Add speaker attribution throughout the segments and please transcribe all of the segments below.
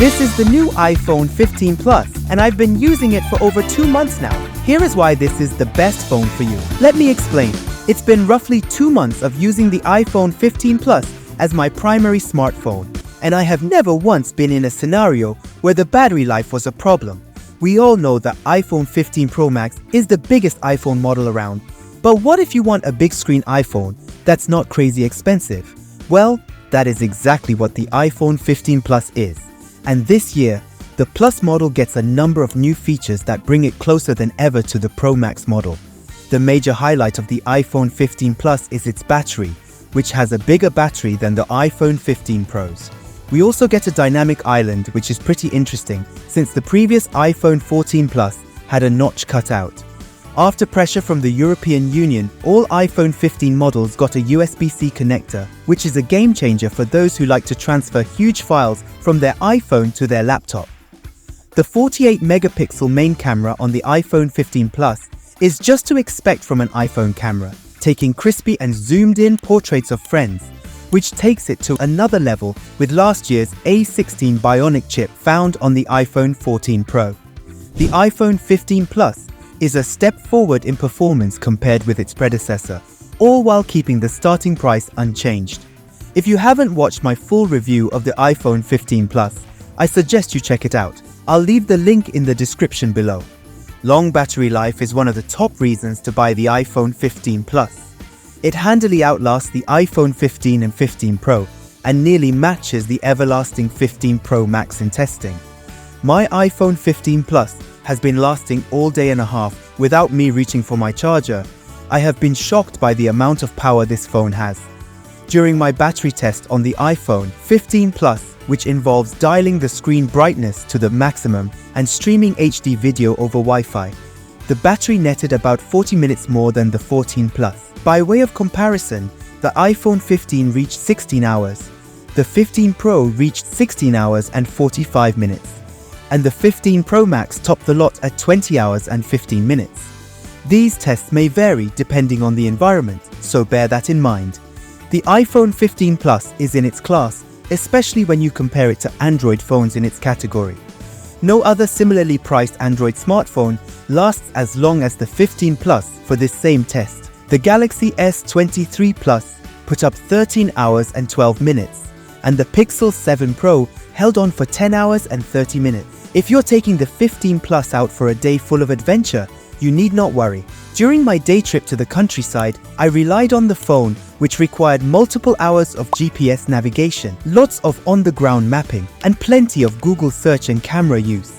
Speaker 1: This is the new iPhone 15 Plus, and I've been using it for over 2 months now. Here is why this is the best phone for you. Let me explain. It's been roughly 2 months of using the iPhone 15 Plus as my primary smartphone, and I have never once been in a scenario where the battery life was a problem. We all know that iPhone 15 Pro Max is the biggest iPhone model around, but what if you want a big screen iPhone that's not crazy expensive? Well, that is exactly what the iPhone 15 Plus is. And this year, the Plus model gets a number of new features that bring it closer than ever to the Pro Max model. The major highlight of the iPhone 15 Plus is its battery, which has a bigger battery than the iPhone 15 Pros. We also get a dynamic island, which is pretty interesting since the previous iPhone 14 Plus had a notch cut out. After pressure from the European Union, all iPhone 15 models got a USB-C connector, which is a game changer for those who like to transfer huge files from their iPhone to their laptop. The 48-megapixel main camera on the iPhone 15 Plus is just to expect from an iPhone camera, taking crispy and zoomed-in portraits of friends, which takes it to another level with last year's A16 Bionic chip found on the iPhone 14 Pro. The iPhone 15 Plus is a step forward in performance compared with its predecessor, all while keeping the starting price unchanged. If you haven't watched my full review of the iPhone 15 Plus, I suggest you check it out. I'll leave the link in the description below. Long battery life is one of the top reasons to buy the iPhone 15 Plus. It handily outlasts the iPhone 15 and 15 Pro and nearly matches the everlasting 15 Pro Max in testing. My iPhone 15 Plus has been lasting all day and a half without me reaching for my charger. I have been shocked by the amount of power this phone has. During my battery test on the iPhone 15 Plus, which involves dialing the screen brightness to the maximum and streaming HD video over Wi-Fi, the battery netted about 40 minutes more than the 14 Plus. By way of comparison, the iPhone 15 reached 16 hours, the 15 Pro reached 16 hours and 45 minutes, and the 15 Pro Max topped the lot at 20 hours and 15 minutes. These tests may vary depending on the environment, so bear that in mind. The iPhone 15 Plus is in its class, especially when you compare it to Android phones in its category. No other similarly priced Android smartphone lasts as long as the 15 Plus for this same test. The Galaxy S23 Plus put up 13 hours and 12 minutes, and the Pixel 7 Pro held on for 10 hours and 30 minutes. If you're taking the 15 Plus out for a day full of adventure, you need not worry. During my day trip to the countryside, I relied on the phone, which required multiple hours of GPS navigation, lots of on-the-ground mapping, and plenty of Google search and camera use.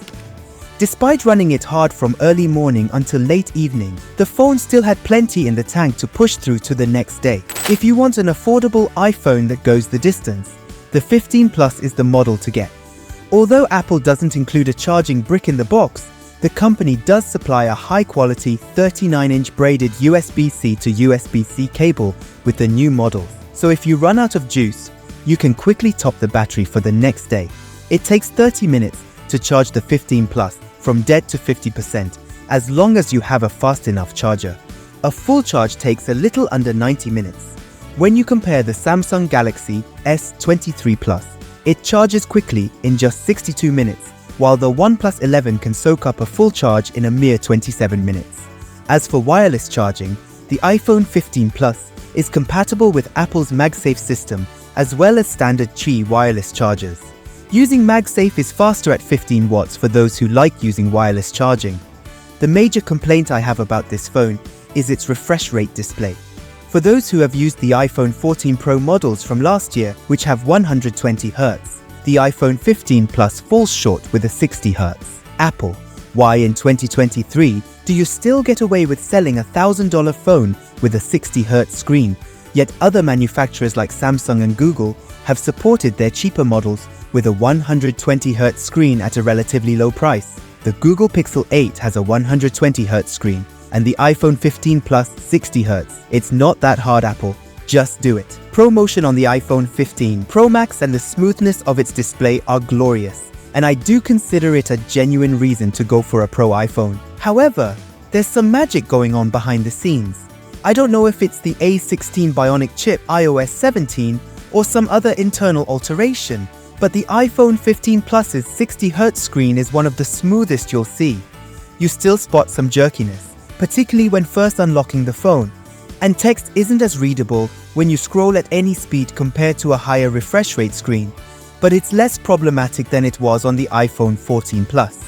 Speaker 1: Despite running it hard from early morning until late evening, the phone still had plenty in the tank to push through to the next day. If you want an affordable iPhone that goes the distance, the 15 Plus is the model to get. Although Apple doesn't include a charging brick in the box, the company does supply a high-quality 39-inch braided USB-C to USB-C cable with the new model. So if you run out of juice, you can quickly top the battery for the next day. It takes 30 minutes to charge the 15 Plus from dead to 50%, as long as you have a fast enough charger. A full charge takes a little under 90 minutes. When you compare the Samsung Galaxy S23 Plus, it charges quickly in just 62 minutes, while the OnePlus 11 can soak up a full charge in a mere 27 minutes. As for wireless charging, the iPhone 15 Plus is compatible with Apple's MagSafe system as well as standard Qi wireless chargers. Using MagSafe is faster at 15 watts for those who like using wireless charging. The major complaint I have about this phone is its refresh rate display. For those who have used the iPhone 14 Pro models from last year, which have 120 Hz, the iPhone 15 Plus falls short with a 60 Hz. Apple, why in 2023 do you still get away with selling a $1,000 phone with a 60 Hz screen, yet other manufacturers like Samsung and Google have supported their cheaper models with a 120 Hz screen at a relatively low price? The Google Pixel 8 has a 120 Hz screen, and the iPhone 15 Plus 60 Hz. It's not that hard, Apple. Just do it. ProMotion on the iPhone 15 Pro Max and the smoothness of its display are glorious, and I do consider it a genuine reason to go for a Pro iPhone. However, there's some magic going on behind the scenes. I don't know if it's the A16 Bionic chip, iOS 17, or some other internal alteration, But the iPhone 15 Plus's 60Hz screen is one of the smoothest you'll see. You still spot some jerkiness, particularly when first unlocking the phone, and text isn't as readable when you scroll at any speed compared to a higher refresh rate screen, but it's less problematic than it was on the iPhone 14 Plus.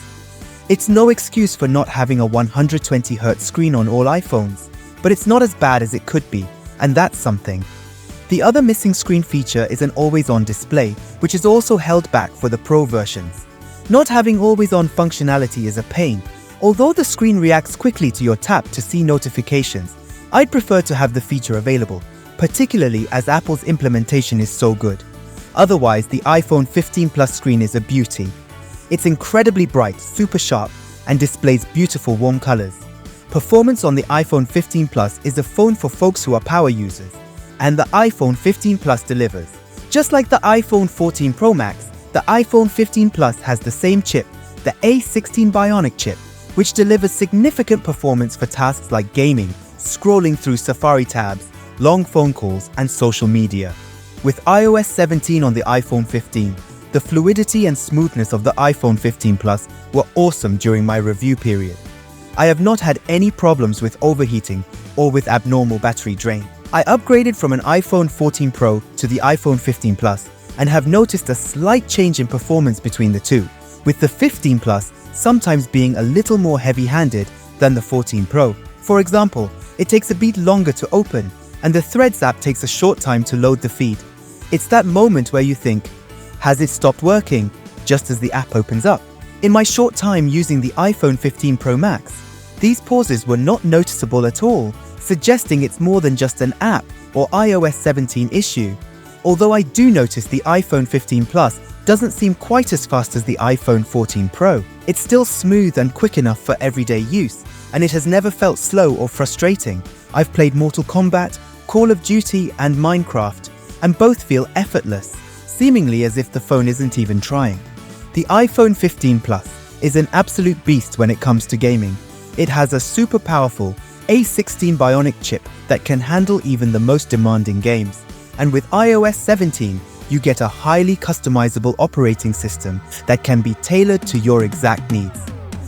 Speaker 1: It's no excuse for not having a 120Hz screen on all iPhones, but it's not as bad as it could be, and that's something. The other missing screen feature is an always-on display, which is also held back for the Pro versions. Not having always-on functionality is a pain. Although the screen reacts quickly to your tap to see notifications, I'd prefer to have the feature available, particularly as Apple's implementation is so good. Otherwise, the iPhone 15 Plus screen is a beauty. It's incredibly bright, super sharp, and displays beautiful warm colors. Performance on the iPhone 15 Plus is a phone for folks who are power users, and the iPhone 15 Plus delivers. Just like the iPhone 14 Pro Max, the iPhone 15 Plus has the same chip, the A16 Bionic chip, which delivers significant performance for tasks like gaming, scrolling through Safari tabs, long phone calls, and social media. With iOS 17 on the iPhone 15, the fluidity and smoothness of the iPhone 15 Plus were awesome during my review period. I have not had any problems with overheating or with abnormal battery drain. I upgraded from an iPhone 14 Pro to the iPhone 15 Plus and have noticed a slight change in performance between the two, with the 15 Plus sometimes being a little more heavy-handed than the 14 Pro. For example, it takes a bit longer to open, and the Threads app takes a short time to load the feed. It's that moment where you think, has it stopped working, just as the app opens up? In my short time using the iPhone 15 Pro Max, these pauses were not noticeable at all, suggesting it's more than just an app or iOS 17 issue. Although I do notice the iPhone 15 Plus doesn't seem quite as fast as the iPhone 14 Pro. It's still smooth and quick enough for everyday use, and it has never felt slow or frustrating. I've played Mortal Kombat, Call of Duty, and Minecraft, and both feel effortless, seemingly as if the phone isn't even trying. The iPhone 15 Plus is an absolute beast when it comes to gaming. It has a super powerful A16 Bionic chip that can handle even the most demanding games. And with iOS 17, you get a highly customizable operating system that can be tailored to your exact needs.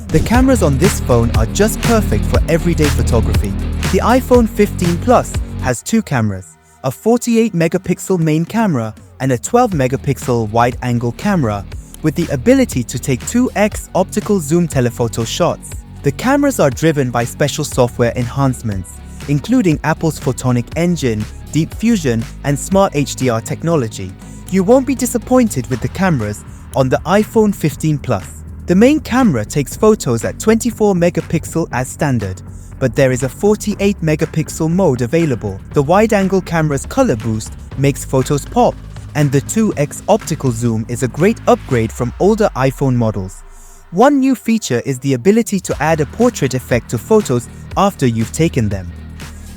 Speaker 1: The cameras on this phone are just perfect for everyday photography. The iPhone 15 Plus has two cameras, a 48 megapixel main camera and a 12 megapixel wide-angle camera, with the ability to take 2x optical zoom telephoto shots. The cameras are driven by special software enhancements, including Apple's Photonic Engine, Deep Fusion, and Smart HDR technology. You won't be disappointed with the cameras on the iPhone 15 Plus. The main camera takes photos at 24 megapixel as standard, but there is a 48 megapixel mode available. The wide-angle camera's color boost makes photos pop, and the 2x optical zoom is a great upgrade from older iPhone models. One new feature is the ability to add a portrait effect to photos after you've taken them.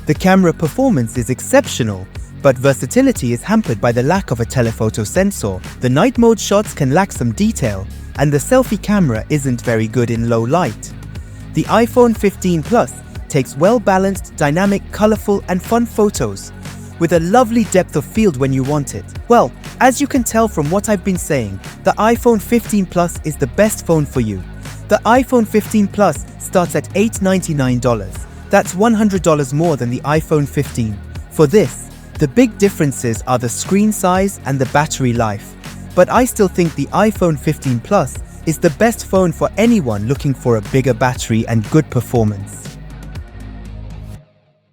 Speaker 1: The camera performance is exceptional, but versatility is hampered by the lack of a telephoto sensor. The night mode shots can lack some detail, and the selfie camera isn't very good in low light. The iPhone 15 Plus takes well-balanced, dynamic, colorful, and fun photos, with a lovely depth of field when you want it. Well, as you can tell from what I've been saying, the iPhone 15 Plus is the best phone for you. The iPhone 15 Plus starts at $899. That's $100 more than the iPhone 15. For this, the big differences are the screen size and the battery life. But I still think the iPhone 15 Plus is the best phone for anyone looking for a bigger battery and good performance.